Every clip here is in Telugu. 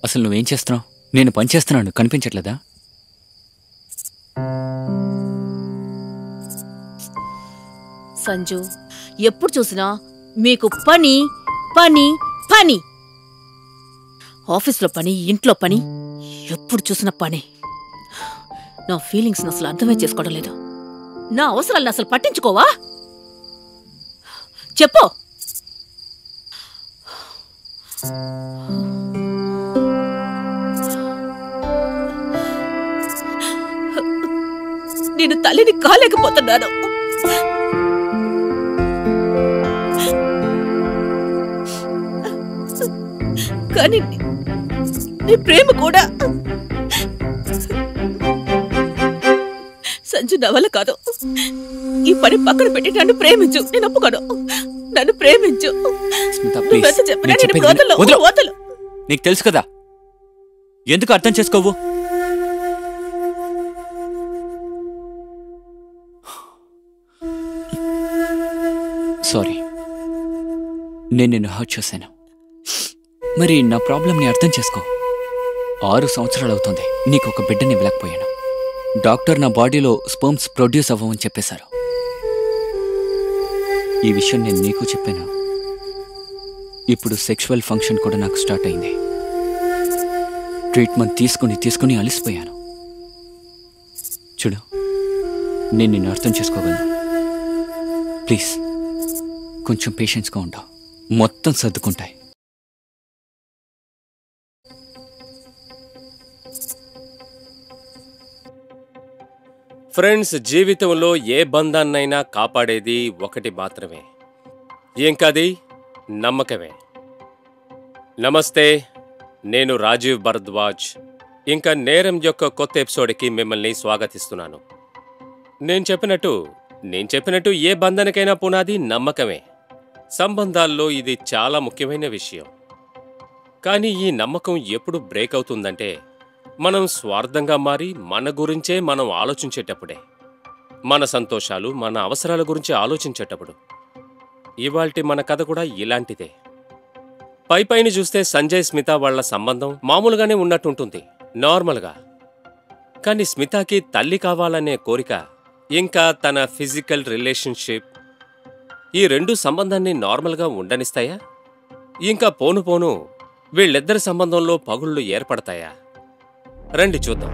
అసలు నువ్వేం చేస్తున్నావు? నేను పని చేస్తున్నాను, కనిపించట్లేదా? సంజు, ఎప్పుడు చూసినా మీకు పని పని పని. ఆఫీస్లో పని, ఇంట్లో పని, ఎప్పుడు చూసినా పని. నా ఫీలింగ్స్ అసలు అర్థమే చేసుకోవడం లేదు. నా అవసరాలను అసలు పట్టించుకోవా? చెప్పు. నేను తల్లిని కాలేకపోతున్నాను. కానీ నీ ప్రేమ కూడా సంజు నా వల్ల కాదు. ఈ పని పక్కన పెట్టి నన్ను ప్రేమించు. నేను ఒప్పుకోను. నన్ను ప్రేమించు. నీకు తెలుసు కదా, ఎందుకు అర్థం చేసుకోవు? సారీ, నేను నిన్ను హర్ట్ చేశాను. మరి నా ప్రాబ్లంని అర్థం చేసుకో. 6 సంవత్సరాలు అవుతుంది నీకు ఒక బిడ్డని ఇవ్వలేకపోయాను. డాక్టర్ నా బాడీలో స్పర్మ్స్ ప్రొడ్యూస్ అవ్వమని చెప్పేశారు. ఈ విషయం నేను నీకు చెప్పాను. ఇప్పుడు సెక్షువల్ ఫంక్షన్ కూడా నాకు స్టార్ట్ అయింది. ట్రీట్మెంట్ తీసుకుని అలిసిపోయాను. చూడు, నేను నిన్ను అర్థం చేసుకోగలను. ప్లీజ్ కొంచెం పేషెన్స్గా ఉండవు, మొత్తం సర్దుకుంటాయి. ఫ్రెండ్స్, జీవితంలో ఏ బంధాన్నైనా కాపాడేది ఒకటి మాత్రమే. ఏం కాది? నమ్మకమే. నమస్తే, నేను రాజీవ్ భరద్వాజ్. ఇంకా నేరం యొక్క కొత్త ఎపిసోడ్కి మిమ్మల్ని స్వాగతిస్తున్నాను. నేను చెప్పినట్టు ఏ బంధానికైనా పునాది నమ్మకమే. సంబంధాల్లో ఇది చాలా ముఖ్యమైన విషయం. కానీ ఈ నమ్మకం ఎప్పుడు బ్రేక్ అవుతుందంటే, మనం స్వార్థంగా మారి మన గురించే మనం ఆలోచించేటప్పుడే. మన సంతోషాలు, మన అవసరాల గురించి ఆలోచించేటప్పుడు. ఇవాల్టి మన కథ కూడా ఇలాంటిదే. పైపైన చూస్తే సంజయ్ స్మిత వాళ్ల సంబంధం మామూలుగానే ఉన్నట్టుంటుంది, నార్మల్గా. కానీ స్మితకి తల్లి కావాలనే కోరిక, ఇంకా తన ఫిజికల్ రిలేషన్షిప్, ఈ 2 సంబంధాన్ని నార్మల్గా ఉండనిస్తాయా? ఇంకా పోను పోను వీళ్ళిద్దరి సంబంధంలో పగుళ్ళు ఏర్పడతాయా? రండి చూద్దాం.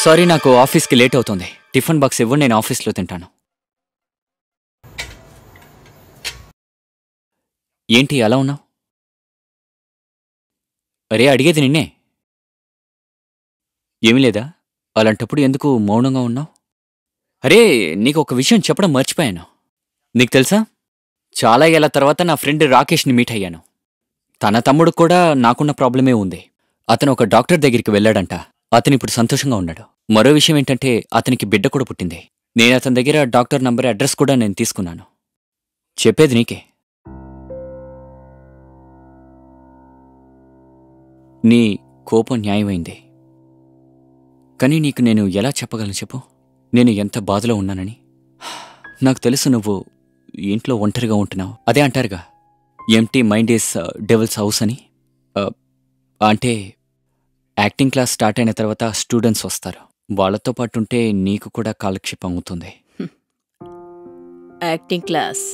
సారీ, నాకు ఆఫీస్కి లేట్ అవుతుంది. టిఫిన్ బాక్స్ ఇవ్వు, నేను ఆఫీస్లో తింటాను. ఏంటి అలా ఉన్నావు? అరే, అడిగేది నిన్నే. ఏమీ లేదా? అలాంటప్పుడు ఎందుకు మౌనంగా ఉన్నావు? అరే, నీకు ఒక విషయం చెప్పడం మర్చిపోయాను. నీకు తెలుసా, చాలా ఏళ్ల తర్వాత నా ఫ్రెండ్ రాకేష్ని మీట్ అయ్యాను. తన తమ్ముడు కూడా నాకున్న ప్రాబ్లమే ఉంది. అతను ఒక డాక్టర్ దగ్గరికి వెళ్ళాడంట. అతను ఇప్పుడు సంతోషంగా ఉన్నాడు. మరో విషయం ఏంటంటే, అతనికి బిడ్డ కూడా పుట్టింది. నేను అతని దగ్గర డాక్టర్ నంబర్, అడ్రస్ కూడా నేను తీసుకున్నాను. చెప్పేది నీకే. నీ కోపం న్యాయమైంది. కానీ నీకు నేను ఎలా చెప్పగలను చెప్పు, నేను ఎంత బాధలో ఉన్నానని. నాకు తెలుసు నువ్వు ఇంట్లో ఒంటరిగా ఉంటున్నావు. అదే అంటారుగా, empty mind is devil's house అని. అంటే యాక్టింగ్ క్లాస్ స్టార్ట్ అయిన తర్వాత స్టూడెంట్స్ వస్తారు. వాళ్ళతో పాటు ఉంటే నీకు కూడా కాలక్షేపం అవుతుంది. యాక్టింగ్ క్లాస్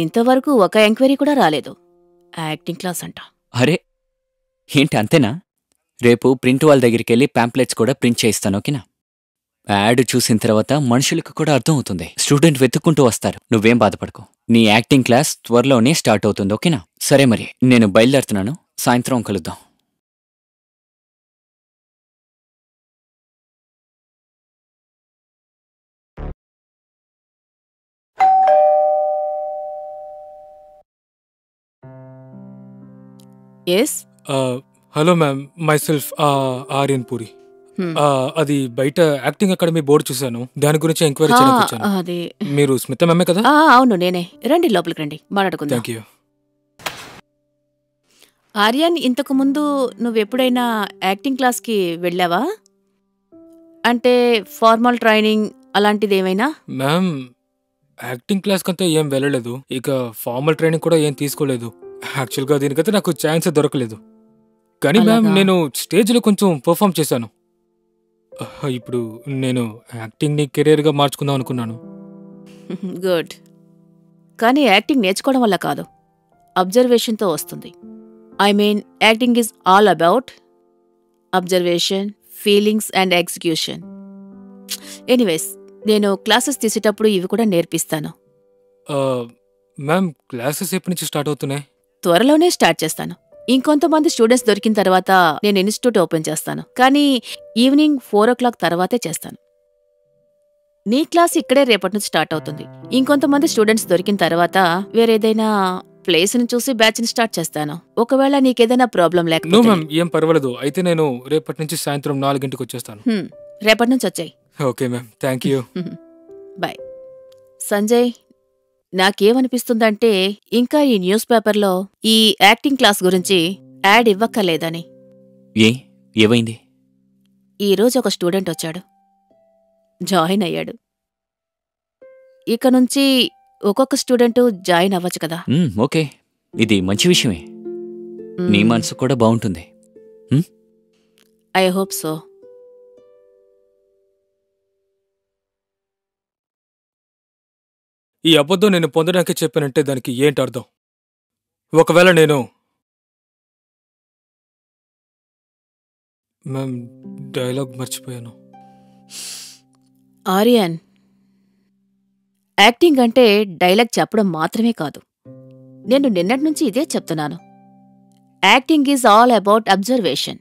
ఇంతవరకు ఒక ఎంక్వైరీ కూడా రాలేదు. యాక్టింగ్ క్లాస్ అంట. అరే ఏంటి, అంతేనా? రేపు ప్రింట్ వాళ్ళ దగ్గరికి వెళ్ళి ప్యాంప్లెట్స్ కూడా ప్రింట్ చేయిస్తాను, ఓకేనా? యాడ్ చూసిన తర్వాత మనుషులకు కూడా అర్థం అవుతుంది. స్టూడెంట్ వెతుక్కుంటూ వస్తారు. నువ్వేం బాధపడకు. నీ యాక్టింగ్ క్లాస్ త్వరలోనే స్టార్ట్ అవుతుంది, ఓకేనా? సరే, మరి నేను బయలుదేరుతున్నాను. సాయంత్రం కలుద్దాం. Hello ma'am, my self Aryan puri. అది బయట యాక్టింగ్ అకాడమీ బోర్డు చూశాను, దాని గురించి ఎంక్వైరీ చేయడానికి వచ్చాను. మీరు స్మిత మ్యామే కదా? అవును, నేనే. రండి, లోపలికి రండి, మాట్లాడుకుందాం. Thank you. ఆర్యన్, ఇంతకు ముందు నువ్వెప్పుడైనా యాక్టింగ్ క్లాస్కి వెళ్ళావా? అంటే ఫార్మల్ ట్రైనింగ్ అలాంటిది ఏమైనా? మ్యామ్, యాక్టింగ్ క్లాస్ కంతా ఏం వెళ్ళలేదు. ఇక ఫార్మల్ ట్రైనింగ్ కూడా ఏం తీసుకోలేదు. యాక్చువల్గా దీనికైతే నాకు ఛాన్స్ దొరకలేదు. కానీ మ్యామ్ అలాగా? నేను స్టేజ్లో కొంచెం పర్ఫామ్ చేశాను. ఇప్పుడు నేను యాక్టింగ్ని కెరీర్గా మార్చుకుందాం అనుకున్నాను. గుడ్. కానీ యాక్టింగ్ నేర్చుకోవడం వల్ల కాదు, అబ్జర్వేషన్తో వస్తుంది. I mean acting is all about observation, feelings and execution. Anyways, నేను క్లాసెస్ తీసేటప్పుడు ఇవి కూడా నేర్పిస్తాను. మ్యామ్ క్లాసెస్ ఎప్పటి నుంచి స్టార్ట్ అవుతున్నాయి? త్వరలోనే స్టార్ట్ చేస్తాను. ఇంకొంతమంది స్టూడెంట్స్ దొరికిన తర్వాత నేను ఇన్స్టిట్యూట్ ఓపెన్ చేస్తాను. కానీ ఈవినింగ్ 4 తర్వాతే చేస్తాను. నీ క్లాస్ ఇక్కడే రేపటి నుంచి స్టార్ట్ అవుతుంది. ఇంకొంతమంది స్టూడెంట్స్ దొరికిన తర్వాత వేరేదైనా ప్లేస్ని చూసి బ్యాచ్ని స్టార్ట్ చేస్తాను. ఒకవేళ నీకేదైనా ప్రాబ్లం నో లేకపోతే మ్యామ్, ఏం పర్వాలేదు. అయితే నేను రేపటి నుంచి సాయంత్రం 4 గంటలకు వచ్చేస్తాను. రేపటి నుంచి వచ్చాయి. Okay ma'am, thank you. Bye. Sanjay, నాకేమనిపిస్తుందంటే ఇంకా ఈ న్యూస్ పేపర్లో ఈ యాక్టింగ్ క్లాస్ గురించి యాడ్ ఇవ్వక్కర్లేదని. ఏమైంది? ఈరోజు ఒక స్టూడెంట్ వచ్చాడు, జాయిన్ అయ్యాడు. ఇక నుంచి ఒక్కొక్క స్టూడెంట్ జాయిన్ అవ్వచ్చు కదా. ఓకే, ఇది మంచి విషయమే. నీ మనసు కూడా బాగుంటుంది. I hope so. ఈ అబద్ధం నేను పొందడానికి చెప్పానంటే దానికి ఏంటి అర్థం? ఒకవేళ నేను మ్యామ్ డైలాగ్ మర్చిపోయాను. ఆర్యన్, యాక్టింగ్ అంటే డైలాగ్ చెప్పడం మాత్రమే కాదు. నేను నిన్నటి నుంచి ఇదే చెప్తున్నాను. Acting is all about observation.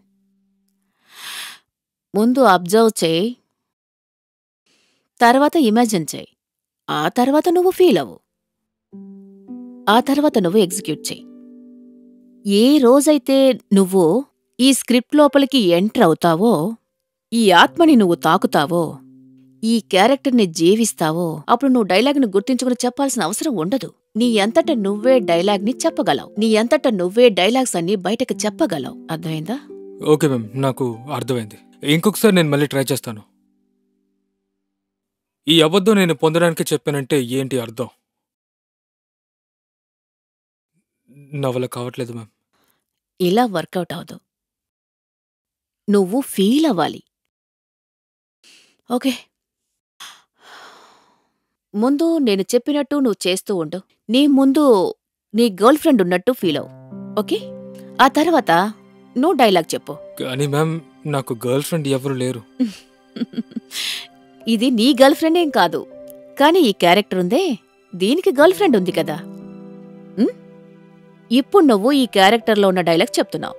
ముందు అబ్జర్వ్ చేయి, తర్వాత ఇమాజిన్ చేయి, ఆ తర్వాత నువ్వు ఫీల్ అవ్వు, ఆ తర్వాత నువ్వు ఎగ్జిక్యూట్ చేయి. ఏ రోజైతే నువ్వు ఈ స్క్రిప్ట్ లోపలికి ఎంటర్ అవుతావో, ఈ ఆత్మని నువ్వు తాకుతావో, ఈ క్యారెక్టర్ని జీవిస్తావో, అప్పుడు నువ్వు డైలాగ్ని గుర్తించుకుని చెప్పాల్సిన అవసరం ఉండదు. నీ అంతట నువ్వే డైలాగ్ని చెప్పగలవు. నీ అంతట నువ్వే డైలాగ్స్ అన్ని బయటకు చెప్పగలవు. అర్థమైందా? ఓకే మ్యామ్, నాకు అర్థమైంది. ఇంకొకసారి నేను మళ్ళీ ట్రై చేస్తాను. ఈ అబద్ధం నేను పొందడానికి చెప్పానంటే ఏంటి అర్థం? నా వల్ల కావట్లేదు మ్యామ్. ఇలా వర్కౌట్ అవదు. నువ్వు ఫీల్ అవ్వాలి. ఓకే, ముందు నేను చెప్పినట్టు నువ్వు చేస్తూ ఉండు. నీ ముందు నీ గర్ల్ ఫ్రెండ్ ఉన్నట్టు ఫీల్ అవు. ఓకే, ఆ తర్వాత నువ్వు డైలాగ్ చెప్పు. కానీ మ్యామ్, నాకు గర్ల్ ఫ్రెండ్ ఎవరు లేరు. ఇది నీ గర్ల్ ఫ్రెండ్ ఏం కాదు, కానీ ఈ క్యారెక్టర్ ఉందే, దీనికి గర్ల్ ఫ్రెండ్ ఉంది కదా. ఇప్పుడు నువ్వు ఈ క్యారెక్టర్లో ఉన్న డైలాగ్ చెప్తున్నావు.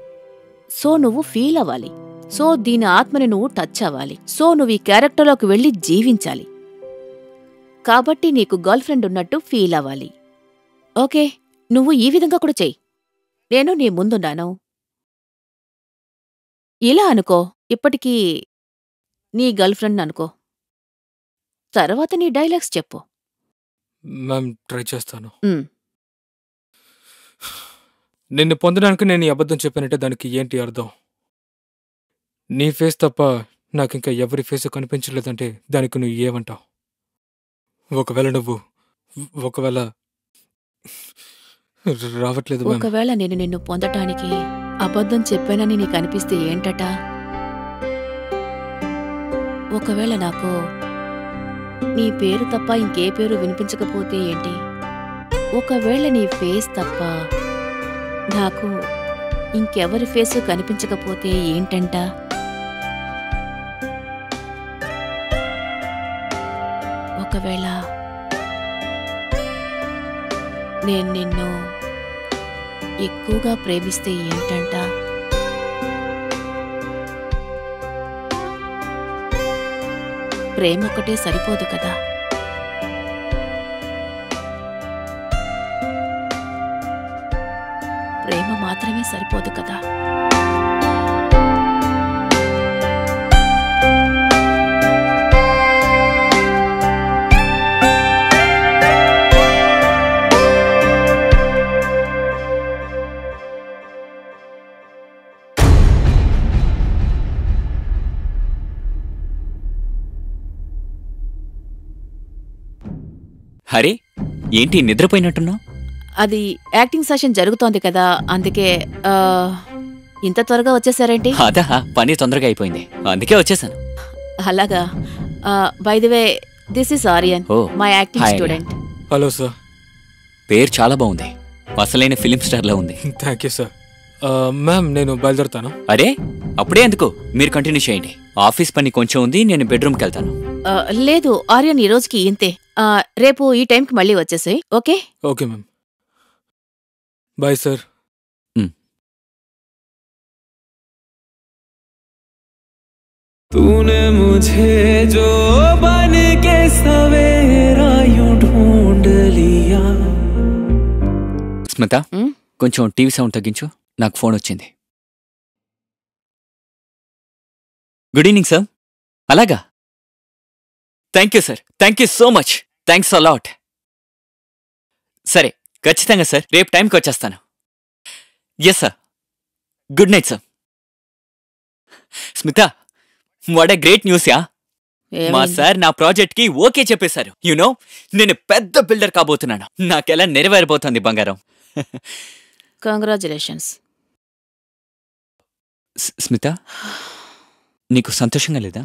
సో నువ్వు ఫీల్ అవ్వాలి. సో దీని ఆత్మని నువ్వు టచ్ అవ్వాలి. సో నువ్వు ఈ క్యారెక్టర్లోకి వెళ్ళి జీవించాలి. కాబట్టి నీకు గర్ల్ ఫ్రెండ్ ఉన్నట్టు ఫీల్ అవ్వాలి. ఓకే, నువ్వు ఈ విధంగా కూడా చెయ్యి. నేను నీ ముందున్నాను, ఇలా అనుకో. ఇప్పటికీ నీ గర్ల్ ఫ్రెండ్ అనుకో. తర్వాత నీ డైలాగ్స్ చెప్పు. మ్యామ్, ట్రై చేస్తాను. నిన్ను పొందడానికి నేను ఈ అబద్ధం చెప్పానంటే దానికి ఏంటి అర్థం? నీ ఫేస్ తప్ప నాకింకా ఎవరి ఫేస్ కనిపించలేదంటే దానికి నువ్వు ఏమంటావు? ఒకవేళ రావట్లేదు మ్యామ్. ఒకవేళ నేను నిన్ను పొందటానికి అబద్ధం చెప్పానని నీకు అనిపిస్తే ఏంటట? ఒకవేళ నాకు నీ పేరు తప్ప ఇంకే పేరు వినిపించకపోతే ఏంటి? ఒకవేళ నీ ఫేస్ తప్ప నాకు ఇంకెవరి ఫేసు కనిపించకపోతే ఏంటంట? ఒకవేళ నేను నిన్ను ఎక్కువగా ప్రేమిస్తే ఏంటంట? ప్రేమ ఒకటే సరిపోదు కదా. ప్రేమ మాత్రమే సరిపోదు కదా. అరే ఏంటి నిద్రపోయినట్టున్నావు? అది యాక్టింగ్ సెషన్ జరుగుతోంది కదా, అందుకే ఇంత త్వరగా వచ్చేసారేంటి? అదా పని తొందరగా అయిపోయింది, అందుకే వచ్చేసాను. అలాగా. By the way, this is Aryan, oh, my acting hi. Student. Hello sir. పేరు చాలా బాగుంది, అసలైన ఫిలిం స్టార్ లా ఉంది. Thank you sir. మ్యామ్ నేను బయలుదేరుతాను. అరే అప్పుడే ఎందుకు, మీరు కంటిన్యూ చేయండి. ఆఫీస్ పని కొంచెం ఉంది, నేను బెడ్రూమ్కి వెళ్తాను. లేదు ఆర్యన్, ఈ రోజుకి ఇంతే. రేపు ఈ టైంకి మళ్ళీ వచ్చేసాయి, okay? Okay ma'am. Bye sir. तूने मुझे जो बन के सवेरा यूं ढूंढ लिया. స్మిత, కొంచెం టీవీ సౌండ్ తగ్గించు, నాకు ఫోన్ వచ్చింది. Good evening sir. అలాగా, thank you sir, thank you so much, thanks a lot. సరే ఖచ్చితంగా సార్, రేపు టైంకి వచ్చేస్తాను. Yes sir, good night sir. Smita, what a great news yeah. మా సార్ నా ప్రాజెక్ట్ కి ఓకే చెప్పేశారు. యునో, నేను పెద్ద బిల్డర్ కాబోతున్నాను. నాకెలా నెరవేరబోతోంది బంగారం. కంగ్రాచులేషన్స్. స్మిత, నీకు సంతోషంగా లేదా?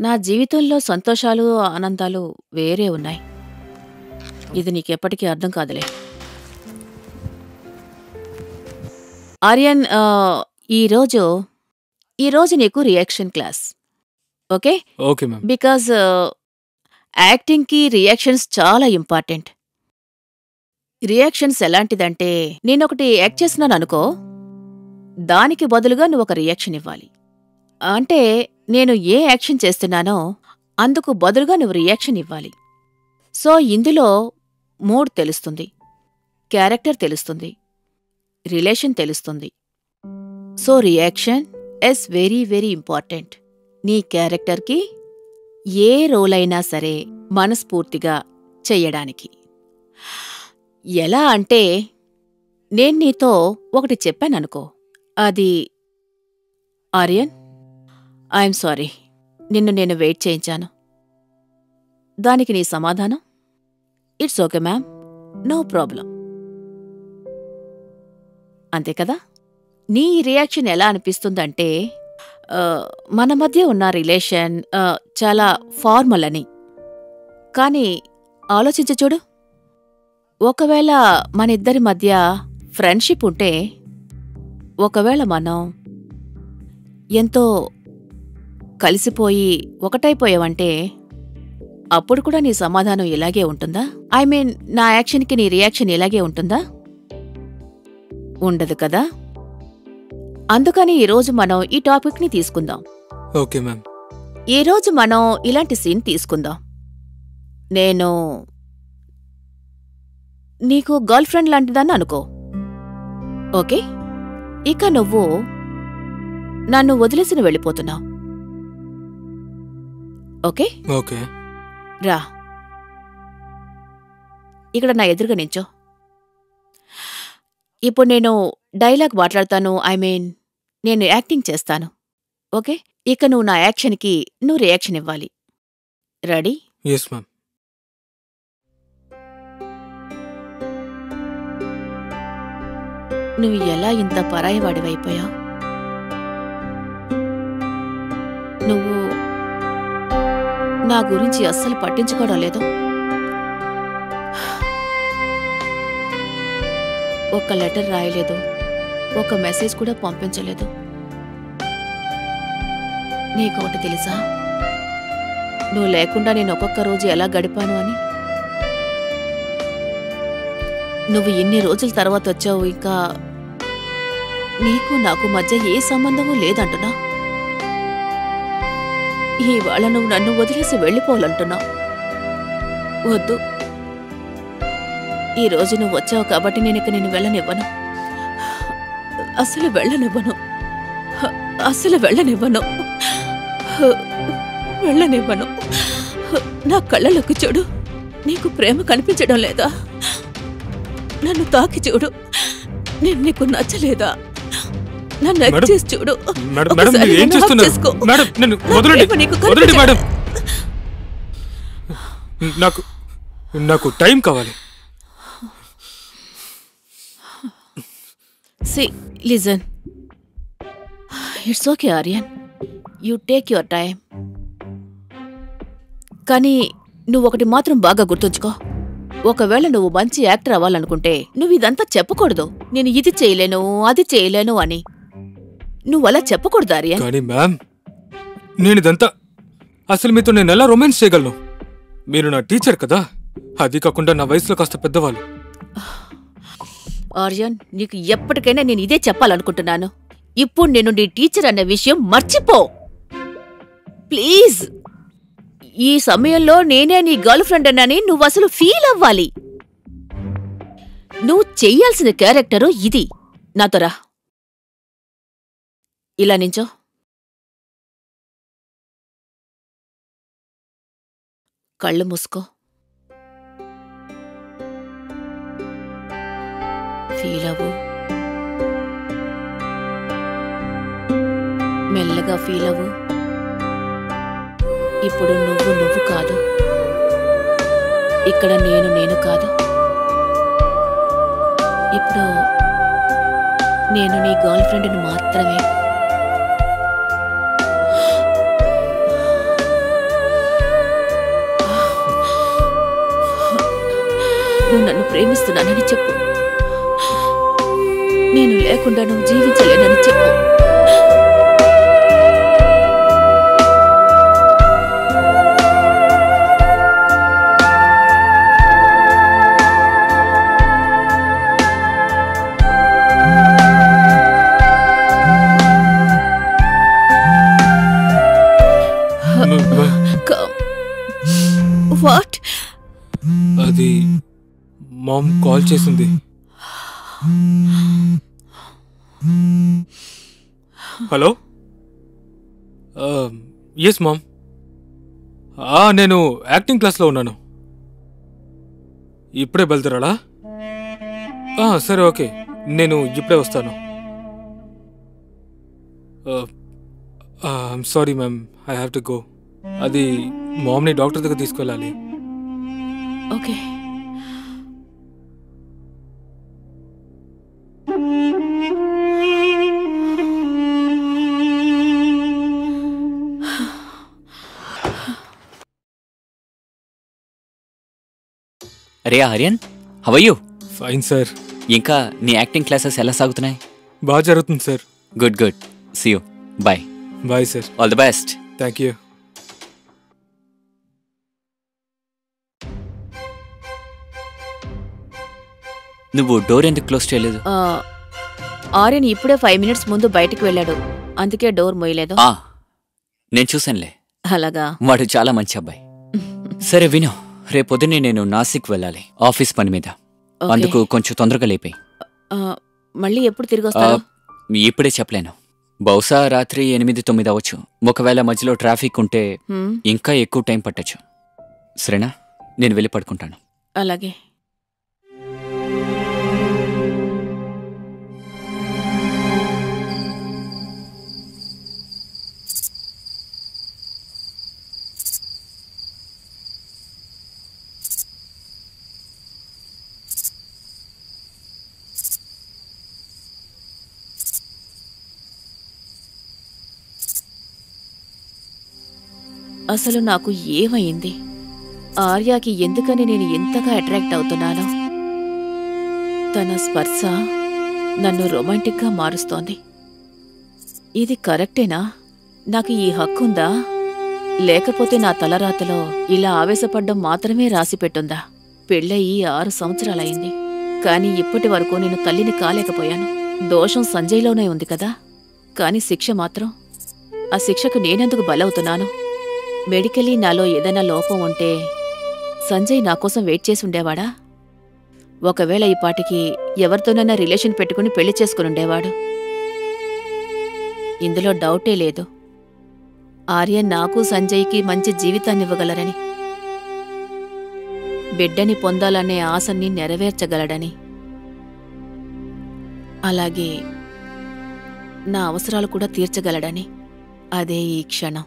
నా జీవితంలో సంతోషాలు ఆనందాలు వేరే ఉన్నాయి. ఇది నీకెప్పటికీ అర్థం కాదులే. ఆర్యన్, ఈరోజు నీకు reaction class, okay? Okay ma'am. Because యాక్టింగ్కి రియాక్షన్స్ చాలా ఇంపార్టెంట్. రియాక్షన్స్ ఎలాంటిదంటే, నేనొకటి యాక్ట్ చేస్తున్నాను అనుకో, దానికి బదులుగా నువ్వు ఒక రియాక్షన్ ఇవ్వాలి. అంటే నేను ఏ యాక్షన్ చేస్తున్నానో అందుకు బదులుగా నువ్వు రియాక్షన్ ఇవ్వాలి. సో ఇందులో మూడ్ తెలుస్తుంది, క్యారెక్టర్ తెలుస్తుంది, రిలేషన్ తెలుస్తుంది. So reaction is very very important. నీ క్యారెక్టర్కి ఏ రోల్ అయినా సరే మనస్ఫూర్తిగా చెయ్యడానికి. ఎలా అంటే, నేను నీతో ఒకటి చెప్పాననుకో, అది ఆర్యన్ ఐఎమ్ సారీ, నిన్ను నేను వెయిట్ చేయించాను. దానికి నీ సమాధానం it's okay ma'am, no problem. అంతే కదా? నీ రియాక్షన్ ఎలా అనిపిస్తుందంటే, మన మధ్య ఉన్న రిలేషన్ చాలా ఫార్మల్ అని. కానీ ఆలోచించి చూడు, ఒకవేళ మనిద్దరి మధ్య ఫ్రెండ్షిప్ ఉంటే, ఒకవేళ మనం ఎంతో కలిసిపోయి ఒకటైపోయావంటే, అప్పుడు కూడా నీ సమాధానం ఇలాగే ఉంటుందా? ఐ మీన్, నా యాక్షన్కి నీ రియాక్షన్ ఇలాగే ఉంటుందా? ఉండదు కదా. అందుకని ఈరోజు మనం ఈ టాపిక్ని తీసుకుందాం. Okay ma'am. ఈరోజు మనం ఇలాంటి సీన్ తీసుకుందాం. నేను నీకు గర్ల్ ఫ్రెండ్ లాంటిదాన్ని అనుకో, ఓకే? ఇక నువ్వు నన్ను వదిలేసిన వెళ్ళిపోతున్నావు, ఓకే? ఓకే. రా, ఇక్కడ నా ఎదురుగా నించో. ఇప్పుడు నేను డైలాగ్ మాట్లాడతాను, ఐ మీన్ నేను యాక్టింగ్ చేస్తాను, ఓకే? ఇక నువ్వు నా యాక్షన్కి నువ్వు రియాక్షన్ ఇవ్వాలి. రెడీ? Yes ma'am. నువ్వు ఎలా ఇంత పరాయివాడివైపోయావు? నువ్వు నా గురించి అస్సలు పట్టించుకోవడం లేదు. ఒక్క లెటర్ రాయలేదు, ఒక మెసేజ్ కూడా పంపించలేదు. నీకొకటి తెలుసా, నువ్వు లేకుండా నేను ఒక్కొక్క రోజు ఎలా గడిపాను అని? నువ్వు ఇన్ని రోజుల తర్వాత వచ్చావు, ఇంకా నీకు నాకు మధ్య ఏ సంబంధమూ లేదంటున్నా. ఇవాళ నువ్వు నన్ను వదిలేసి వెళ్ళిపోవాలంటున్నావు. వద్దు, ఈరోజు నువ్వు వచ్చావు కాబట్టి నేను ఇక నిన్ను వెళ్ళనివ్వను. అసలు వెళ్ళనివ్వను, అసలు వెళ్ళనివ్వను, వెళ్ళనివ్వను. నా కళ్ళలోకి చూడు, నీకు ప్రేమ కనిపించడం లేదా? నన్ను తాకి చూడు, నేను నీకు నచ్చలేదా? నన్ను hug మేడం, చేసి చూడు. మేడం మేడం ఒకసారి మీరు ఏం నన్ను hug చేస్తున్నారు? చేసుకో. మేడం నన్ను నా వదలండి, ప్రేమ నీకు వదలండి మేడం. కనిపించదా? నాకు టైం కావాలి. See, listen. It's okay, Aryan. You take your time. కానీ నువ్వు ఒకటి మాత్రం బాగా గుర్తుంచుకో. ఒకవేళ నువ్వు మంచి యాక్టర్ అవ్వాలనుకుంటే నువ్వు ఇదంతా చెప్పకూడదు. నేను ఇది చేయలేను, అది చేయలేను అని. నువ్వు అలా చెప్పకూడదు, ఆర్యన్. కానీ మ్యామ్, నేను ఇదంతా అసలు మీతో నేను ఎలా రొమాన్స్ చేయగలను? మీరు నా టీచర్ కదా, అది కాకుండా నా వయసులో కాస్త పెద్దవాళ్ళు. ఆర్యన్, నీకు ఎప్పటికైనా నేను ఇదే చెప్పాలనుకుంటున్నాను. ఇప్పుడు నేను నీ టీచర్ అనే విషయం మర్చిపో ప్లీజ్. ఈ సమయంలో నేనే నీ గర్ల్ ఫ్రెండ్ అన్నని నువ్వు అసలు ఫీల్ అవ్వాలి. నువ్వు చెయ్యాల్సిన క్యారెక్టరు ఇది. నాతో రా, ఇలా నించో. కళ్ళు మూసుకో. ఫీల్ అవ్వు. మెల్లగా ఫీల్ అవ్వు. ఇప్పుడు నువ్వు కాదు, ఇక్కడ నేను కాదు. ఇప్పుడు నేను నీ గర్ల్ ఫ్రెండ్ని మాత్రమే. నువ్వు నన్ను ప్రేమిస్తున్నానని చెప్పు. నేను లేకుండా నువ్వు జీవించలేనని చెప్పు. వాట్? అది మామ్ కాల్ చేసింది. Hello, yes mom. నేను యాక్టింగ్ క్లాస్లో ఉన్నాను. ఇప్పుడే బయలుదేరాలా? సరే, ఓకే, నేను ఇప్పుడే వస్తాను. I'm sorry ma'am, I have to go. అది మామ్ని డాక్టర్ దగ్గర తీసుకెళ్ళాలి. ఓకే. అరే Aryan, how are you? Fine sir. ఇంకా నీ యాక్టింగ్ క్లాసెస్ ఎలా సాగుతున్నాయి? బాగా జరుగుతుంది సార్. Good good. See you. Bye. Bye sir. All the best. Thank you. నువ్వు డోర్ ఎందుకు క్లోజ్ చేయలేదు? ఆర్యన్ ఇప్పుడే 5 minutes ముందు బయటికి వెళ్ళాడు, అందుకే డోర్ మోయలేదు. నేను చూసానులే. అలాగా? వాడు చాలా మంచి అబ్బాయి. సరే విను, రేపొద్దునే నేను నాసిక్ వెళ్ళాలి ఆఫీస్ పని మీద. ఓకే. అందుకు కొంచెం తొందరగా లేపేయ్. మళ్ళీ ఎప్పుడు తిరిగి వస్తావు? ఇప్పుడే చెప్పలేను. బహుశా రాత్రి 8-9 అవ్వచ్చు. ఒకవేళ మధ్యలో ట్రాఫిక్ ఉంటే ఇంకా ఎక్కువ టైం పట్టచ్చు. సరేనా? నేను వెళ్ళి పడుకుంటాను. అలాగే. అసలు నాకు ఏమైంది? ఆర్యాకి ఎందుకని నేను ఎంతగా అట్రాక్ట్ అవుతున్నానో? తన స్పర్శ నన్ను రొమాంటిక్గా మారుస్తోంది. ఇది కరెక్టేనా? నాకు ఈ హక్కుందా? లేకపోతే నా తలరాతలో ఇలా ఆవేశపడ్డం మాత్రమే రాసిపెట్టుందా? పెళ్ళయి 6 సంవత్సరాలైంది, కాని ఇప్పటి వరకు నేను తల్లిని కాలేకపోయాను. దోషం సంజయ్లోనే ఉంది కదా, కాని శిక్ష మాత్రం ఆ శిక్షకు నేనెందుకు బలవుతున్నాను? మెడికలీ నాలో ఏదైనా లోపం ఉంటే సంజయ్ నా కోసం వెయిట్ చేసి ఉండేవాడా? ఒకవేళ ఈ పాటికి ఎవరితోనైనా రిలేషన్ పెట్టుకుని పెళ్లి చేసుకునుండేవాడు. ఇందులో డౌటే లేదు. ఆర్యన్ నాకు సంజయ్కి మంచి జీవితాన్నివ్వగలరని, బిడ్డని పొందాలనే ఆశని నెరవేర్చగలడని, అలాగే నా అవసరాలు కూడా తీర్చగలడని. అదే ఈ క్షణం.